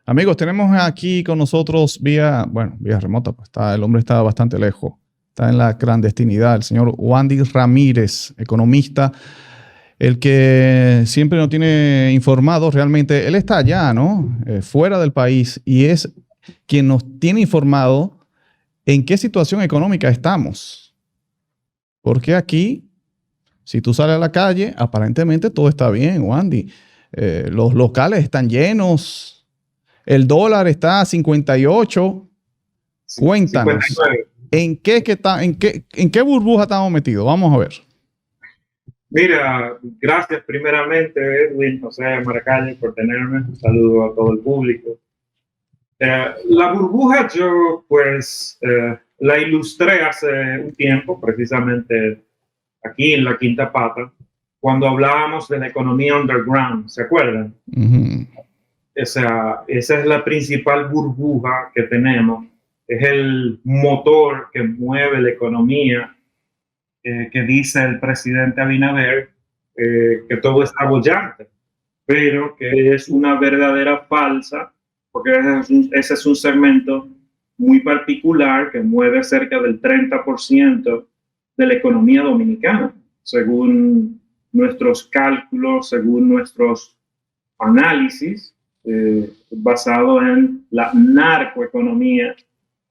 Amigos, tenemos aquí con nosotros vía remota, pues el hombre está bastante lejos, está en la clandestinidad, el señor Wandy Ramírez, economista, el que siempre nos tiene informados. Realmente él está allá, ¿no? Fuera del país, y es quien nos tiene informado en qué situación económica estamos. Porque aquí, si tú sales a la calle, aparentemente todo está bien, Wandy. Los locales están llenos, el dólar está a 58. Cuéntanos, 59. ¿en qué burbuja estamos metidos? Vamos a ver. Mira, gracias primeramente, Edwin, José Maracaño, por tenerme. Un saludo a todo el público. La burbuja yo, pues, la ilustré hace un tiempo, precisamente aquí en La Quinta Pata, cuando hablábamos de la economía underground, ¿se acuerdan? Uh-huh. Esa es la principal burbuja que tenemos. Es el motor que mueve la economía, que dice el presidente Abinader, que todo está bollante, pero que es una verdadera falsa, porque ese es un segmento muy particular que mueve cerca del 30% de la economía dominicana, según nuestros cálculos, según nuestros análisis, basado en la narcoeconomía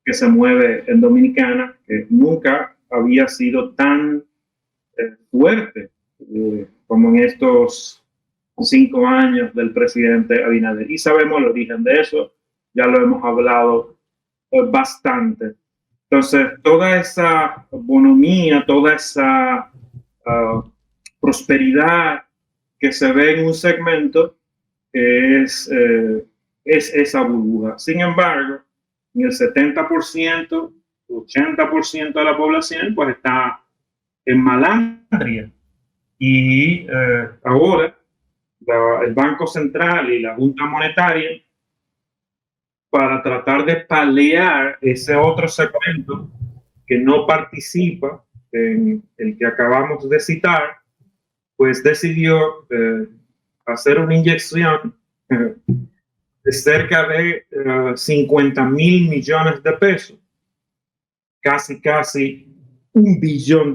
que se mueve en Dominicana, que nunca había sido tan fuerte como en estos 5 años del presidente Abinader. Y sabemos el origen de eso, ya lo hemos hablado bastante. Entonces, toda esa bonomía, toda esa prosperidad que se ve en un segmento es esa burbuja. Sin embargo, en el 70%, 80% de la población pues está en malandria. Y ahora el Banco Central y la Junta Monetaria, para tratar de paliar ese otro segmento que no participa en el que acabamos de citar, pues decidió hacer una inyección de cerca de 50,000 millones de pesos, casi $1 billón,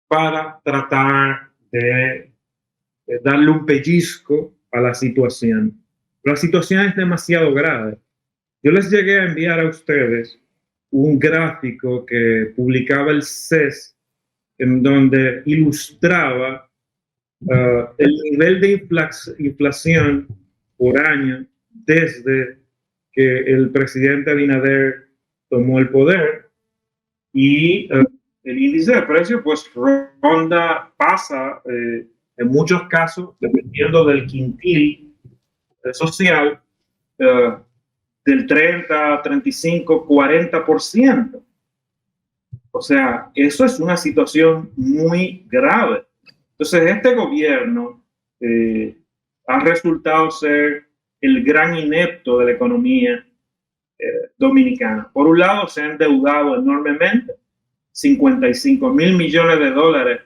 para tratar de darle un pellizco a la situación. La situación es demasiado grave. Yo les llegué a enviar a ustedes un gráfico que publicaba el CES, en donde ilustraba el nivel de inflación por año desde que el presidente Abinader tomó el poder, y el índice de precios pues pasa en muchos casos, dependiendo del quintil social, del 30, 35, 40%. O sea, eso es una situación muy grave. Entonces, este gobierno ha resultado ser el gran inepto de la economía dominicana. Por un lado, se ha endeudado enormemente, 55,000 millones de dólares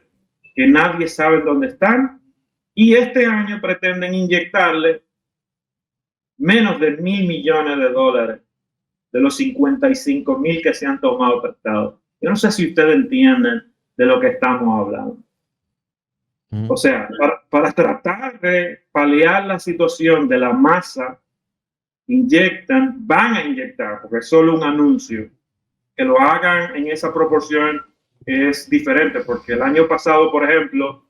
que nadie sabe dónde están, y este año pretenden inyectarle menos de 1,000 millones de dólares de los 55,000 que se han tomado prestados. Yo no sé si ustedes entienden de lo que estamos hablando. O sea, para tratar de paliar la situación de la masa, van a inyectar, porque es solo un anuncio. Que lo hagan en esa proporción es diferente, porque el año pasado, por ejemplo,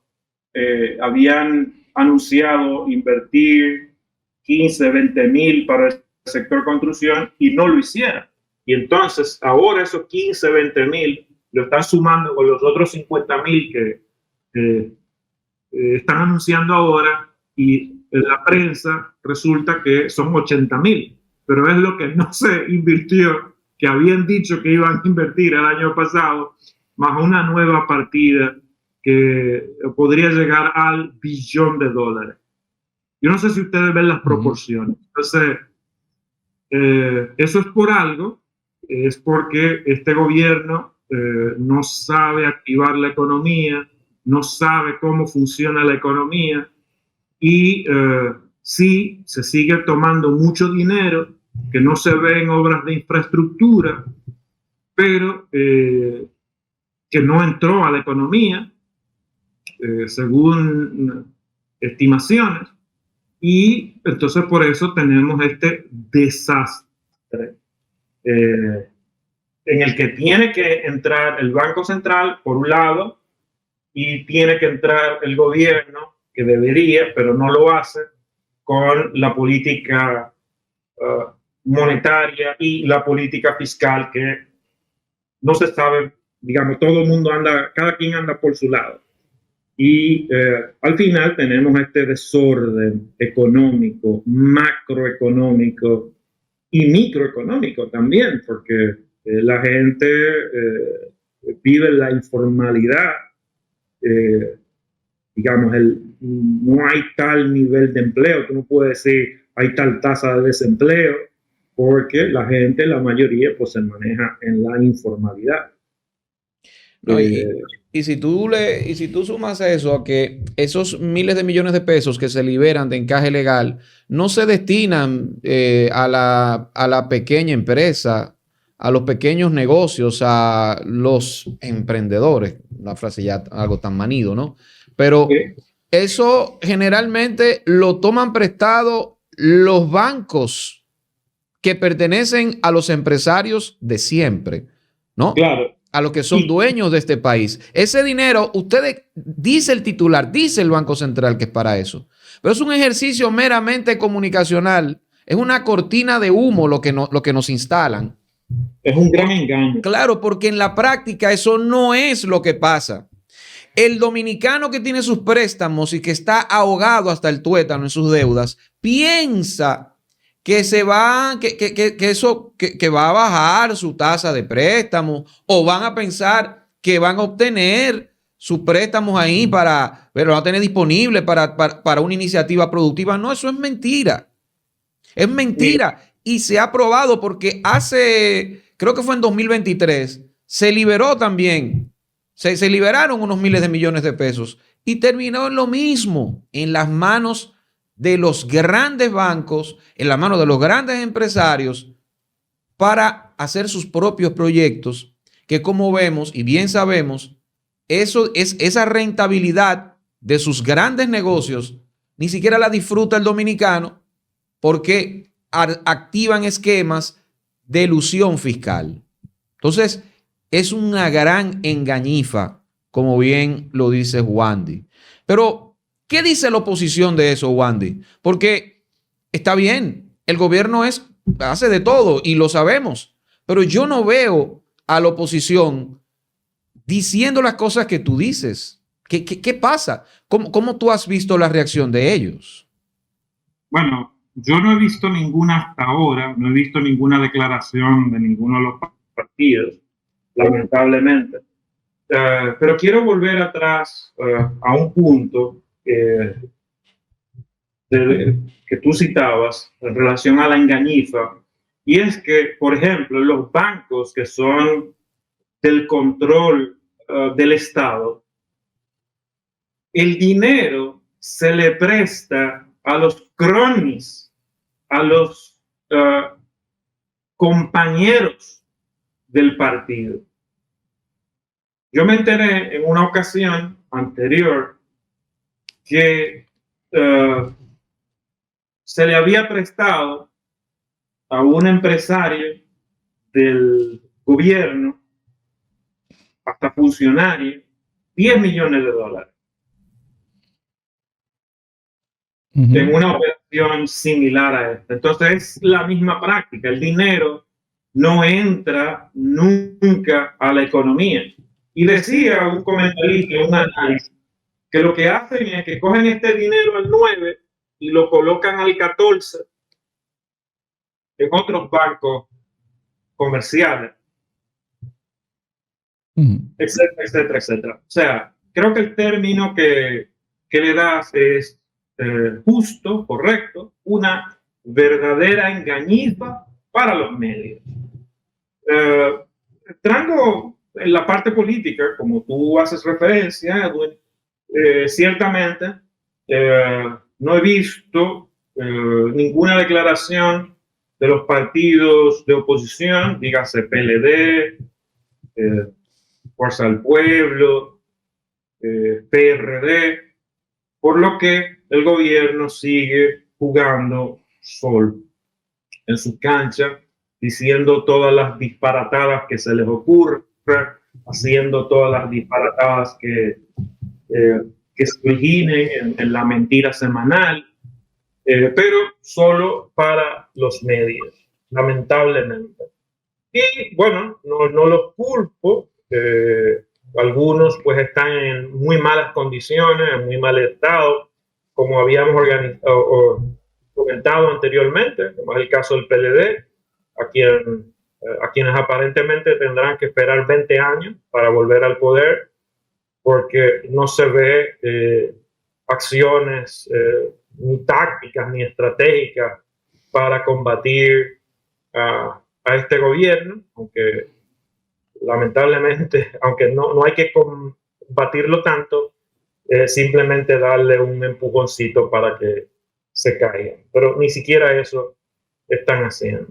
habían anunciado invertir 15, 20 mil para el sector construcción y no lo hicieron. Y entonces ahora esos 15, 20 mil lo están sumando con los otros 50,000 que están anunciando ahora, y en la prensa resulta que son 80,000, pero es lo que no se invirtió, que habían dicho que iban a invertir el año pasado, más una nueva partida que podría llegar al $1 billón. Yo no sé si ustedes ven las proporciones. Entonces, eso es por algo, es porque este gobierno no sabe activar la economía, no sabe cómo funciona la economía, y sí se sigue tomando mucho dinero que no se ve en obras de infraestructura, pero que no entró a la economía, según estimaciones, y entonces por eso tenemos este desastre en el que tiene que entrar el Banco Central, por un lado, y tiene que entrar el gobierno, que debería, pero no lo hace, con la política monetaria y la política fiscal, que no se sabe, digamos, todo el mundo anda, cada quien anda por su lado. Y al final tenemos este desorden económico, macroeconómico y microeconómico también, porque la gente vive en la informalidad. Digamos, no hay tal nivel de empleo, tú no puedes decir hay tal tasa de desempleo, porque la gente, la mayoría, pues se maneja en la informalidad. No, y si tú sumas eso a que esos miles de millones de pesos que se liberan de encaje legal no se destinan a la pequeña empresa, a los pequeños negocios, a los emprendedores, una frase ya algo tan manido, ¿no? Pero eso generalmente lo toman prestado los bancos que pertenecen a los empresarios de siempre, ¿no? Claro. A los que son dueños de este país. Ese dinero, ustedes, dice el titular, dice el Banco Central que es para eso. Pero es un ejercicio meramente comunicacional. Es una cortina de humo lo que nos instalan. Es un gran engaño. Claro, porque en la práctica eso no es lo que pasa. El dominicano que tiene sus préstamos y que está ahogado hasta el tuétano en sus deudas, piensa que se va, que va a bajar su tasa de préstamo, o van a pensar que van a obtener sus préstamos ahí pero lo van a tener disponible para una iniciativa productiva. No, eso es mentira. Es mentira. Y se ha probado porque creo que fue en 2023, se liberó también, se liberaron unos miles de millones de pesos y terminó en lo mismo, en las manos de los grandes bancos, en la mano de los grandes empresarios, para hacer sus propios proyectos, que como vemos y bien sabemos, esa rentabilidad de sus grandes negocios ni siquiera la disfruta el dominicano, porque activan esquemas de elusión fiscal. Entonces, es una gran engañifa, como bien lo dice Wandy. Pero, ¿qué dice la oposición de eso, Wandy? Porque está bien, el gobierno hace de todo y lo sabemos, pero yo no veo a la oposición diciendo las cosas que tú dices. ¿Qué pasa? ¿Cómo tú has visto la reacción de ellos? Bueno, yo no he visto ninguna hasta ahora, no he visto ninguna declaración de ninguno de los partidos, lamentablemente. Pero quiero volver atrás a un punto que tú citabas en relación a la engañifa, y es que, por ejemplo, los bancos que son del control del Estado, el dinero se le presta a los cronies, a los compañeros del partido. Yo me enteré en una ocasión anterior que se le había prestado a un empresario del gobierno, hasta funcionario, $10 millones. En una operación similar a esta. Entonces es la misma práctica. El dinero no entra nunca a la economía. Y decía un comentarista, un análisis, que lo que hacen es que cogen este dinero al 9 y lo colocan al 14 en otros bancos comerciales, etcétera, etcétera, etcétera. O sea, creo que el término que le das es justo, correcto, una verdadera engañifa para los medios. Entrando en la parte política, como tú haces referencia, Edwin, ciertamente no he visto ninguna declaración de los partidos de oposición, dígase PLD, Fuerza del Pueblo, PRD, por lo que el gobierno sigue jugando solo en su cancha, diciendo todas las disparatadas que se les ocurre, haciendo todas las disparatadas que se originen en la mentira semanal, pero solo para los medios, lamentablemente. Y bueno, no los culpo, algunos pues están en muy malas condiciones, en muy mal estado, como habíamos comentado anteriormente, como es el caso del PLD, a quienes aparentemente tendrán que esperar 20 años para volver al poder, porque no se ve acciones ni tácticas ni estratégicas para combatir a este gobierno, aunque lamentablemente, aunque no hay que combatirlo tanto, simplemente darle un empujoncito para que se caigan. Pero ni siquiera eso están haciendo.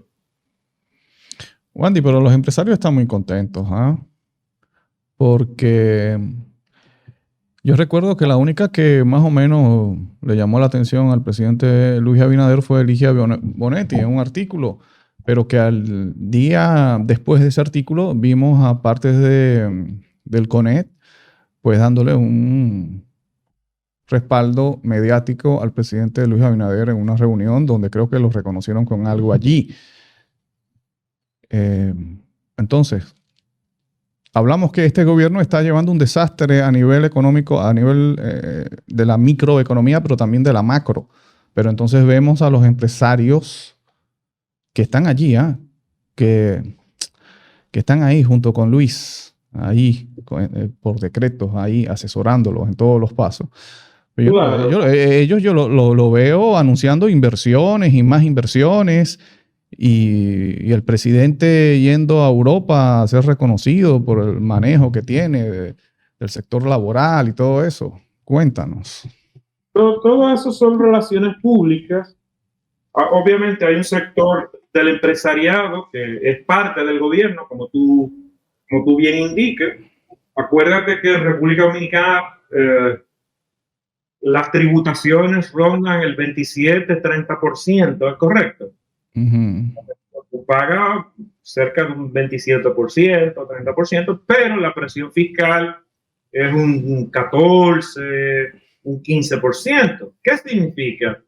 Wandy, pero los empresarios están muy contentos, ¿ah? Porque yo recuerdo que la única que más o menos le llamó la atención al presidente Luis Abinader fue Ligia Bonetti en un artículo, pero que al día después de ese artículo vimos a partes del CONET pues dándole un respaldo mediático al presidente Luis Abinader en una reunión donde creo que lo reconocieron con algo allí. Entonces, hablamos que este gobierno está llevando un desastre a nivel económico, a nivel de la microeconomía, pero también de la macro. Pero entonces vemos a los empresarios que están allí, que están ahí junto con Luis, ahí por decretos, ahí asesorándolos en todos los pasos. Claro. Ellos yo lo veo anunciando inversiones y más inversiones. Y el presidente yendo a Europa a ser reconocido por el manejo que tiene del sector laboral y todo eso. Cuéntanos. Todo eso son relaciones públicas. Obviamente hay un sector del empresariado que es parte del gobierno, como tú bien indicas. Acuérdate que en República Dominicana las tributaciones rondan el 27-30%, ¿es correcto? Tú pagas cerca de un 27%, 30%, pero la presión fiscal es un 14%, un 15%. ¿Qué significa?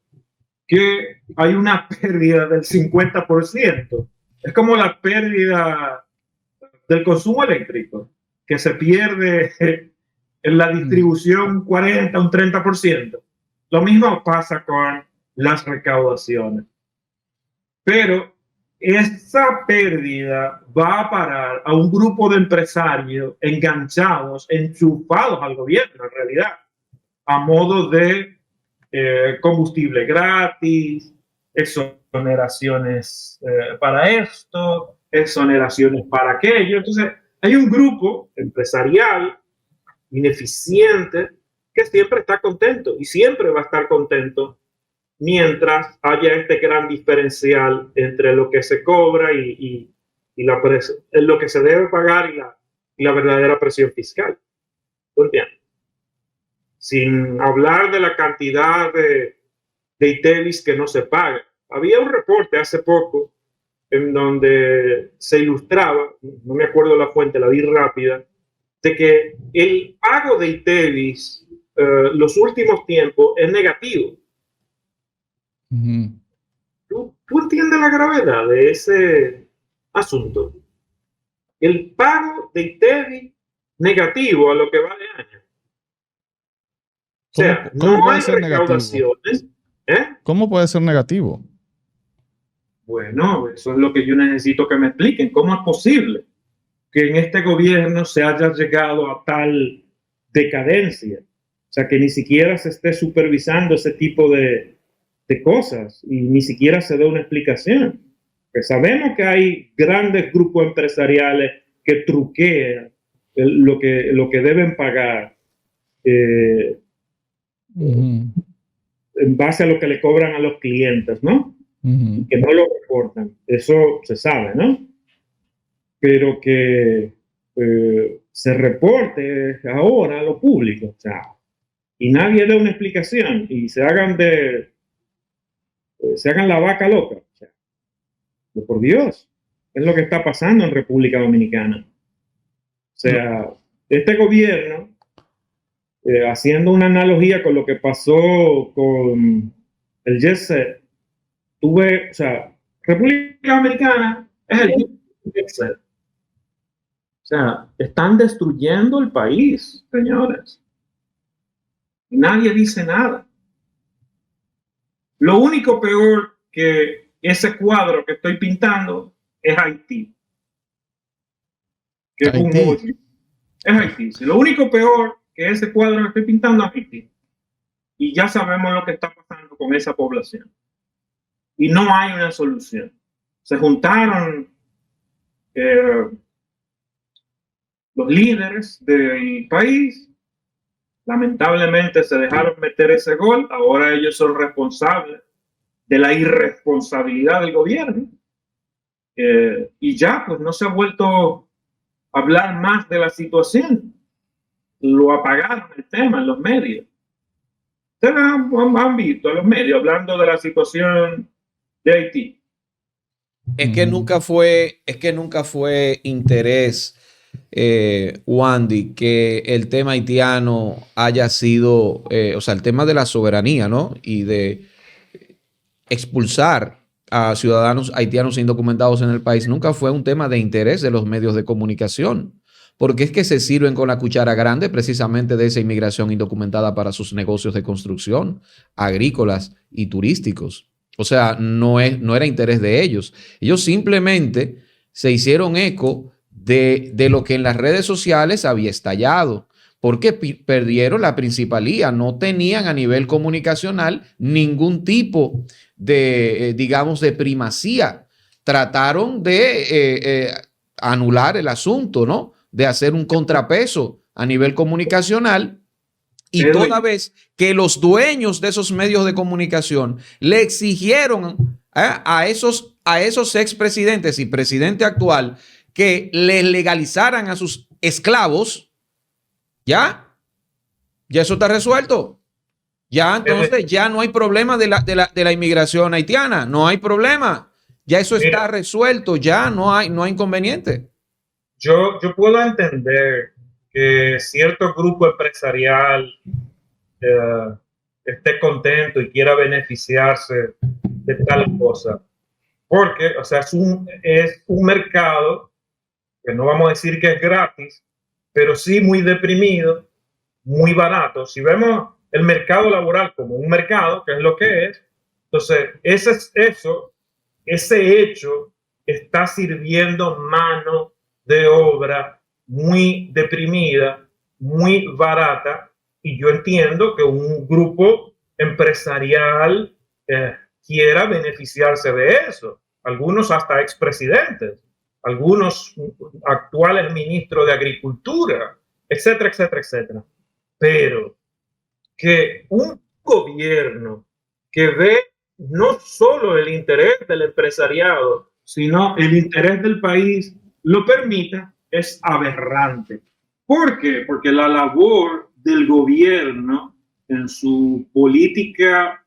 Que hay una pérdida del 50%. Es como la pérdida del consumo eléctrico, que se pierde en la distribución un 40, un 30%. Lo mismo pasa con las recaudaciones. Pero esa pérdida va a parar a un grupo de empresarios enganchados, enchufados al gobierno en realidad, a modo de combustible gratis, exoneraciones para esto, exoneraciones para aquello. Entonces, hay un grupo empresarial ineficiente que siempre está contento y siempre va a estar contento mientras haya este gran diferencial entre lo que se cobra y lo que se debe pagar y la verdadera presión fiscal. ¿Entiendes? Sin hablar de la cantidad de ITEVIS que no se paga. Había un reporte hace poco en donde se ilustraba, no me acuerdo la fuente, la vi rápida, de que el pago de ITEVIS los últimos tiempos es negativo. ¿Tú entiendes la gravedad de ese asunto? El pago de ITEVIS negativo a lo que va de año. O sea, no hay recaudaciones. ¿Cómo puede ser negativo? Bueno, eso es lo que yo necesito que me expliquen. ¿Cómo es posible que en este gobierno se haya llegado a tal decadencia? O sea, que ni siquiera se esté supervisando ese tipo de cosas y ni siquiera se dé una explicación. Que sabemos que hay grandes grupos empresariales que truquean lo que deben pagar. en base a lo que le cobran a los clientes, ¿no? Ujú. Que no lo reportan. Eso se sabe, ¿no? Pero que se reporte ahora a lo público, o sea, y nadie dé una explicación y se hagan la vaca loca. O sea, por Dios, es lo que está pasando en República Dominicana. O sea, este gobierno, haciendo una analogía con lo que pasó con el Jet Set, o sea, República Dominicana es el Jet Set. O sea, están destruyendo el país, señores. Nadie dice nada. Lo único peor que ese cuadro que estoy pintando es Haití. Que Haití. es Haití. Si lo único peor que ese cuadro que estoy pintando es Haití. Y ya sabemos lo que está pasando con esa población. Y no hay una solución. Se juntaron los líderes del país. Lamentablemente se dejaron meter ese gol. Ahora ellos son responsables de la irresponsabilidad del gobierno. Y ya, pues no se ha vuelto a hablar más de la situación. Lo apagaron el tema en los medios. Ustedes han visto a los medios hablando de la situación de Haití. Es que nunca fue interés, Wandy, que el tema haitiano haya sido, o sea, el tema de la soberanía, ¿no? Y de expulsar a ciudadanos haitianos indocumentados en el país, nunca fue un tema de interés de los medios de comunicación, porque es que se sirven con la cuchara grande precisamente de esa inmigración indocumentada para sus negocios de construcción, agrícolas y turísticos. O sea, no era interés de ellos. Ellos simplemente se hicieron eco de lo que en las redes sociales había estallado, porque perdieron la principalía, no tenían a nivel comunicacional ningún tipo de, digamos, de primacía. Trataron de anular el asunto, ¿no? De hacer un contrapeso a nivel comunicacional. Y toda vez que los dueños de esos medios de comunicación le exigieron a esos expresidentes y presidente actual que les legalizaran a sus esclavos, ya eso está resuelto. Ya entonces ya no hay problema de la inmigración haitiana, no hay problema. Ya eso está resuelto, ya no hay inconveniente. Yo puedo entender que cierto grupo empresarial esté contento y quiera beneficiarse de tal cosa. Porque, o sea, es un mercado que no vamos a decir que es gratis, pero sí muy deprimido, muy barato. Si vemos el mercado laboral como un mercado, que es lo que es, entonces ese hecho está sirviendo mano de obra muy deprimida, muy barata, y yo entiendo que un grupo empresarial quiera beneficiarse de eso. Algunos hasta expresidentes, algunos actuales ministros de Agricultura, etcétera, etcétera, etcétera. Pero que un gobierno que ve no solo el interés del empresariado, sino el interés del país, lo permita, es aberrante. ¿Por qué? Porque la labor del gobierno en su política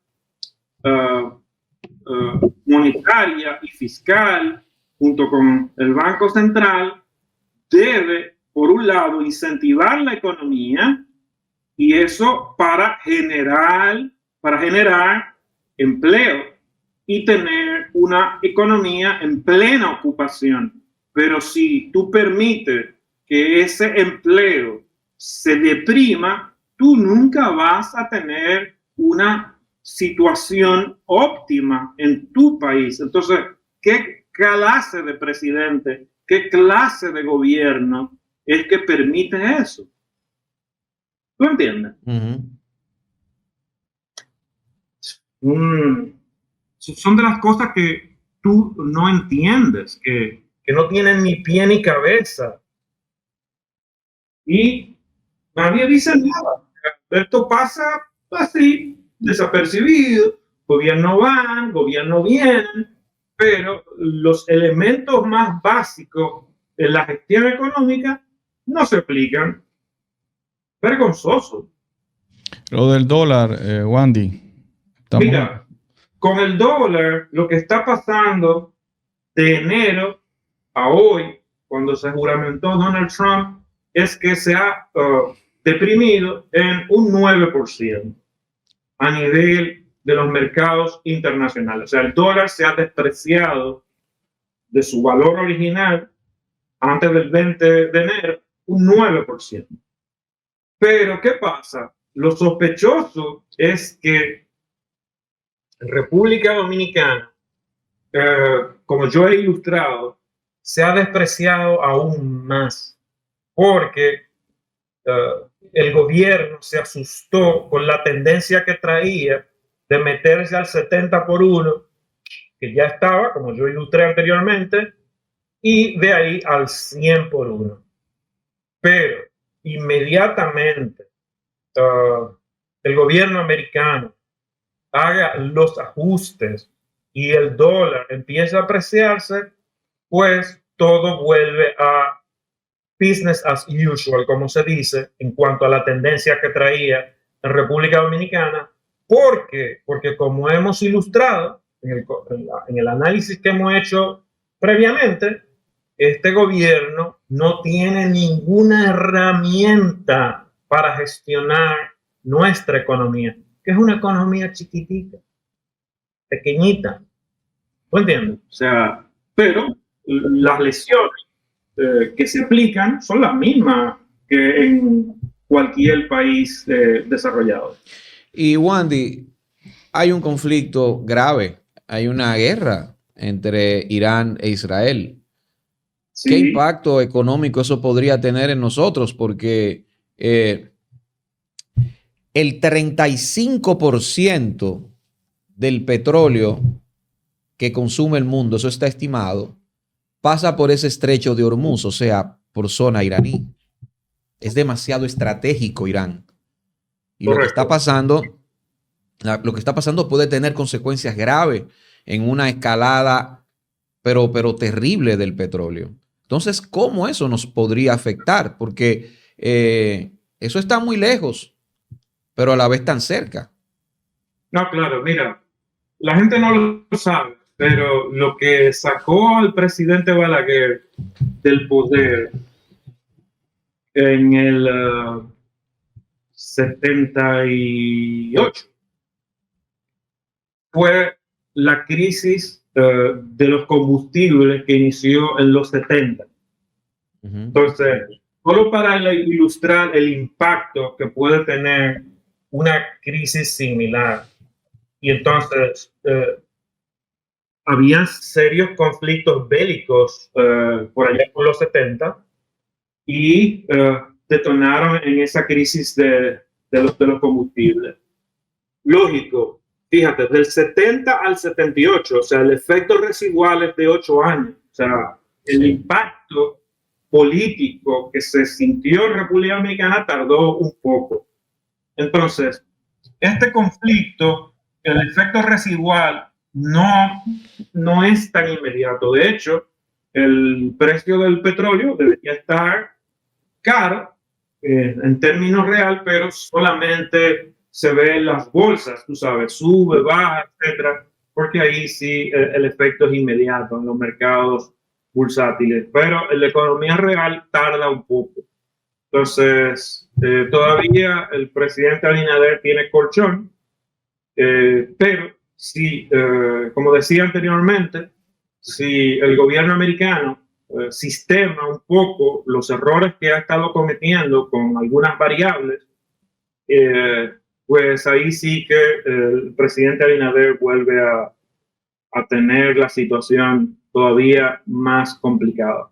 monetaria y fiscal, junto con el Banco Central, debe, por un lado, incentivar la economía, y eso para generar empleo y tener una economía en plena ocupación. Pero si tú permites que ese empleo se deprima, tú nunca vas a tener una situación óptima en tu país. Entonces, ¿qué clase de presidente, qué clase de gobierno es que permite eso? ¿Tú entiendes? Son de las cosas que tú no entiendes, que no tienen ni pie ni cabeza. Y nadie dice nada. Esto pasa así, desapercibido, gobierno van, gobierno vienen, pero los elementos más básicos de la gestión económica no se aplican. Vergonzoso. Lo del dólar, Wandy. Mira, con el dólar, lo que está pasando de enero a hoy, cuando se juramentó Donald Trump, es que se ha deprimido en un 9% a nivel de los mercados internacionales. O sea, el dólar se ha despreciado de su valor original antes del 20 de enero, un 9%. Pero, ¿qué pasa? Lo sospechoso es que en República Dominicana, como yo he ilustrado, se ha despreciado aún más porque el gobierno se asustó con la tendencia que traía de meterse al 70 por 1, que ya estaba, como yo ilustré anteriormente, y de ahí al 100 por 1. Pero inmediatamente el gobierno americano haga los ajustes y el dólar empieza a apreciarse, pues todo vuelve a business as usual, como se dice, en cuanto a la tendencia que traía en República Dominicana. ¿Por qué? Porque como hemos ilustrado en el análisis que hemos hecho previamente, este gobierno no tiene ninguna herramienta para gestionar nuestra economía, que es una economía chiquitita, pequeñita. ¿Tú entiendes? O sea, pero las lesiones que se aplican son las mismas que en cualquier país desarrollado. Y Wandy, hay un conflicto grave, hay una guerra entre Irán e Israel. Sí. ¿Qué impacto económico eso podría tener en nosotros? Porque el 35% del petróleo que consume el mundo, eso está estimado, pasa por ese estrecho de Hormuz, o sea, por zona iraní. Es demasiado estratégico Irán. Y lo que está pasando puede tener consecuencias graves en una escalada, pero terrible del petróleo. Entonces, ¿cómo eso nos podría afectar? Porque eso está muy lejos, pero a la vez tan cerca. No, claro, mira, la gente no lo sabe, pero lo que sacó al presidente Balaguer del poder en el 78 fue la crisis de los combustibles que inició en los 70. Entonces, solo para ilustrar el impacto que puede tener una crisis similar. Y entonces, había serios conflictos bélicos por allá por los 70 y detonaron en esa crisis de los combustibles. Lógico, fíjate, del 70 al 78, o sea, el efecto residual es de 8 años. O sea, el impacto político que se sintió en República Dominicana tardó un poco. Entonces, este conflicto, el efecto residual no es tan inmediato. De hecho, el precio del petróleo debería estar caro en términos real, pero solamente se ve en las bolsas, tú sabes, sube, baja, etcétera, porque ahí sí el efecto es inmediato en los mercados bursátiles, pero en la economía real tarda un poco. Entonces, todavía el presidente Abinader tiene colchón, pero si, como decía anteriormente, si el gobierno americano sistema un poco los errores que ha estado cometiendo con algunas variables, pues ahí sí que el presidente Abinader vuelve a tener la situación todavía más complicada.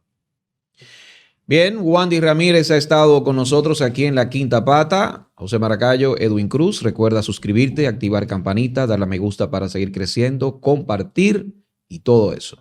Bien, Wandy Ramírez ha estado con nosotros aquí en La Quinta Pata. José Maracayo, Edwin Cruz. Recuerda suscribirte, activar campanita, darle a me gusta para seguir creciendo, compartir y todo eso.